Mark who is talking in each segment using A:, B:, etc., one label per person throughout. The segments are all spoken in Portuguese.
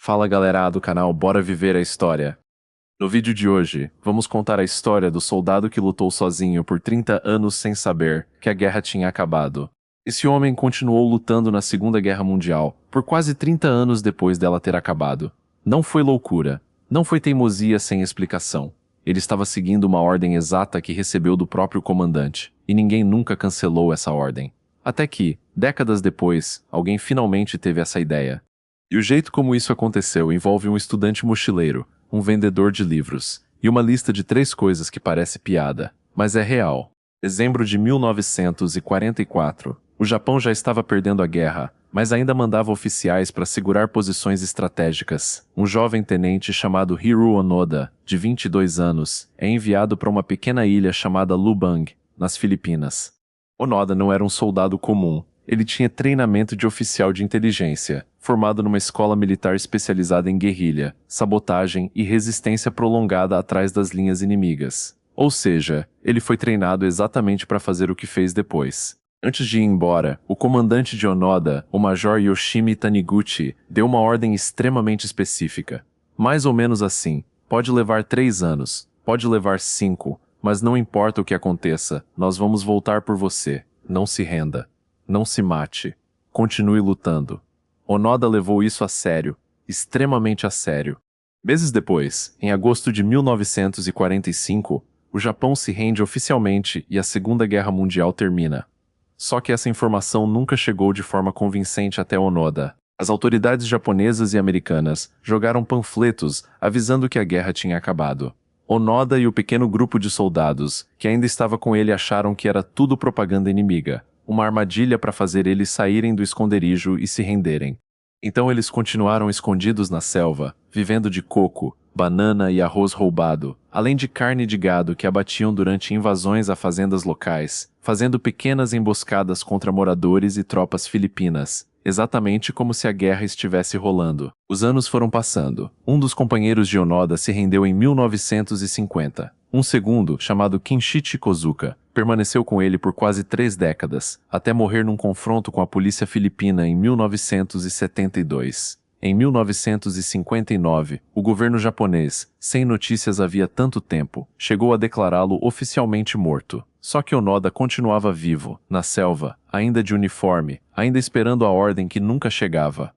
A: Fala galera do canal Bora Viver a História. No vídeo de hoje, vamos contar a história do soldado que lutou sozinho por 30 anos sem saber que a guerra tinha acabado. Esse homem continuou lutando na Segunda Guerra Mundial, por quase 30 anos depois dela ter acabado. Não foi loucura, não foi teimosia sem explicação. Ele estava seguindo uma ordem exata que recebeu do próprio comandante, e ninguém nunca cancelou essa ordem. Até que, décadas depois, alguém finalmente teve essa ideia. E o jeito como isso aconteceu envolve um estudante mochileiro, um vendedor de livros, e uma lista de 3 coisas que parece piada, mas é real. Dezembro de 1944. O Japão já estava perdendo a guerra, mas ainda mandava oficiais para segurar posições estratégicas. Um jovem tenente chamado Hiro Onoda, de 22 anos, é enviado para uma pequena ilha chamada Lubang, nas Filipinas. Onoda não era um soldado comum. Ele tinha treinamento de oficial de inteligência, formado numa escola militar especializada em guerrilha, sabotagem e resistência prolongada atrás das linhas inimigas. Ou seja, ele foi treinado exatamente para fazer o que fez depois. Antes de ir embora, o comandante de Onoda, o Major Yoshimi Taniguchi, deu uma ordem extremamente específica. Mais ou menos assim: pode levar 3 anos, pode levar 5, mas não importa o que aconteça, nós vamos voltar por você. Não se renda. Não se mate. Continue lutando. Onoda levou isso a sério, extremamente a sério. Meses depois, em agosto de 1945, o Japão se rende oficialmente e a Segunda Guerra Mundial termina. Só que essa informação nunca chegou de forma convincente até Onoda. As autoridades japonesas e americanas jogaram panfletos avisando que a guerra tinha acabado. Onoda e o pequeno grupo de soldados que ainda estava com ele acharam que era tudo propaganda inimiga, uma armadilha para fazer eles saírem do esconderijo e se renderem. Então eles continuaram escondidos na selva, vivendo de coco, banana e arroz roubado, além de carne de gado que abatiam durante invasões a fazendas locais, fazendo pequenas emboscadas contra moradores e tropas filipinas, exatamente como se a guerra estivesse rolando. Os anos foram passando. Um dos companheiros de Onoda se rendeu em 1950. Um segundo, chamado Kinshichi Kozuka, permaneceu com ele por quase 3 décadas, até morrer num confronto com a polícia filipina em 1972. Em 1959, o governo japonês, sem notícias havia tanto tempo, chegou a declará-lo oficialmente morto. Só que Onoda continuava vivo, na selva, ainda de uniforme, ainda esperando a ordem que nunca chegava.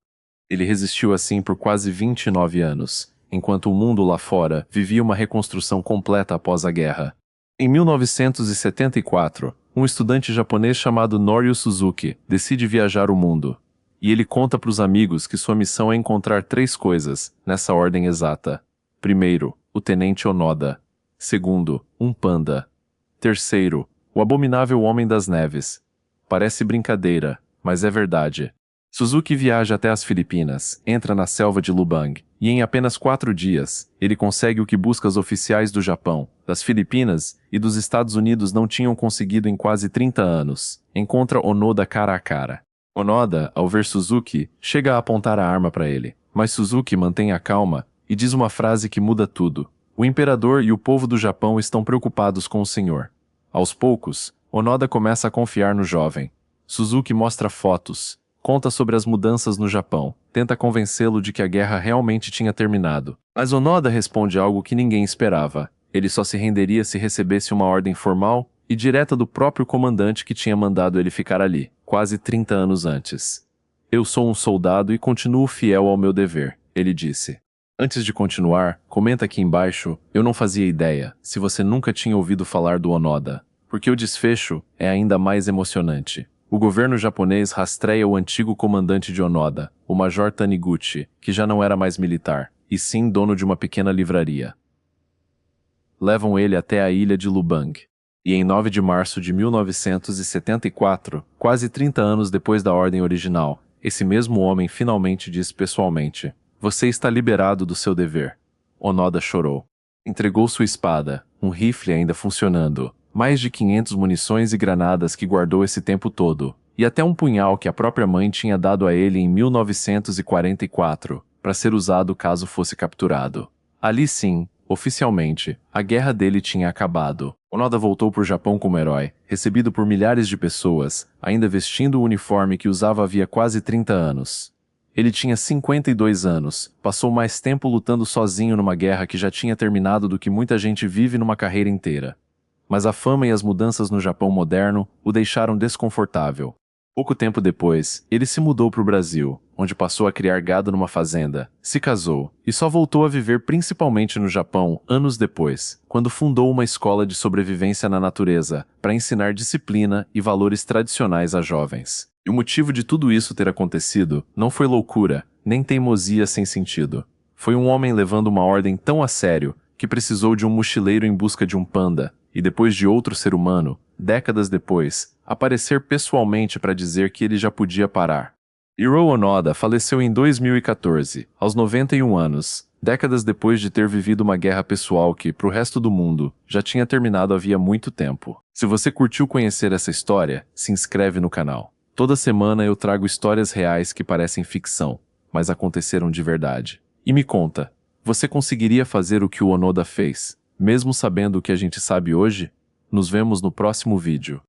A: Ele resistiu assim por quase 29 anos. Enquanto o mundo lá fora vivia uma reconstrução completa após a guerra. Em 1974, um estudante japonês chamado Norio Suzuki decide viajar o mundo. E ele conta para os amigos que sua missão é encontrar 3 coisas, nessa ordem exata. Primeiro, o tenente Onoda. Segundo, um panda. Terceiro, o abominável Homem das Neves. Parece brincadeira, mas é verdade. Suzuki viaja até as Filipinas, entra na selva de Lubang, e em apenas 4 dias, ele consegue o que buscas oficiais do Japão, das Filipinas e dos Estados Unidos não tinham conseguido em quase 30 anos. Encontra Onoda cara a cara. Onoda, ao ver Suzuki, chega a apontar a arma para ele, mas Suzuki mantém a calma e diz uma frase que muda tudo. O imperador e o povo do Japão estão preocupados com o senhor. Aos poucos, Onoda começa a confiar no jovem. Suzuki mostra fotos. Conta sobre as mudanças no Japão, tenta convencê-lo de que a guerra realmente tinha terminado. Mas Onoda responde algo que ninguém esperava. Ele só se renderia se recebesse uma ordem formal e direta do próprio comandante que tinha mandado ele ficar ali, quase 30 anos antes. Eu sou um soldado e continuo fiel ao meu dever, ele disse. Antes de continuar, comenta aqui embaixo, eu não fazia ideia, se você nunca tinha ouvido falar do Onoda, porque o desfecho é ainda mais emocionante. O governo japonês rastreia o antigo comandante de Onoda, o Major Taniguchi, que já não era mais militar, e sim dono de uma pequena livraria. Levam ele até a ilha de Lubang. E em 9 de março de 1974, quase 30 anos depois da ordem original, esse mesmo homem finalmente diz pessoalmente: "Você está liberado do seu dever." Onoda chorou. Entregou sua espada, um rifle ainda funcionando, mais de 500 munições e granadas que guardou esse tempo todo, e até um punhal que a própria mãe tinha dado a ele em 1944, para ser usado caso fosse capturado. Ali sim, oficialmente, a guerra dele tinha acabado. Onoda voltou para o Japão como herói, recebido por milhares de pessoas, ainda vestindo o uniforme que usava havia quase 30 anos. Ele tinha 52 anos, passou mais tempo lutando sozinho numa guerra que já tinha terminado do que muita gente vive numa carreira inteira. Mas a fama e as mudanças no Japão moderno o deixaram desconfortável. Pouco tempo depois, ele se mudou para o Brasil, onde passou a criar gado numa fazenda, se casou e só voltou a viver principalmente no Japão anos depois, quando fundou uma escola de sobrevivência na natureza para ensinar disciplina e valores tradicionais a jovens. E o motivo de tudo isso ter acontecido não foi loucura, nem teimosia sem sentido. Foi um homem levando uma ordem tão a sério que precisou de um mochileiro em busca de um panda, e depois de outro ser humano, décadas depois, aparecer pessoalmente para dizer que ele já podia parar. Hiro Onoda faleceu em 2014, aos 91 anos, décadas depois de ter vivido uma guerra pessoal que, para o resto do mundo, já tinha terminado havia muito tempo. Se você curtiu conhecer essa história, se inscreve no canal. Toda semana eu trago histórias reais que parecem ficção, mas aconteceram de verdade. E me conta, você conseguiria fazer o que o Onoda fez, mesmo sabendo o que a gente sabe hoje? Nos vemos no próximo vídeo.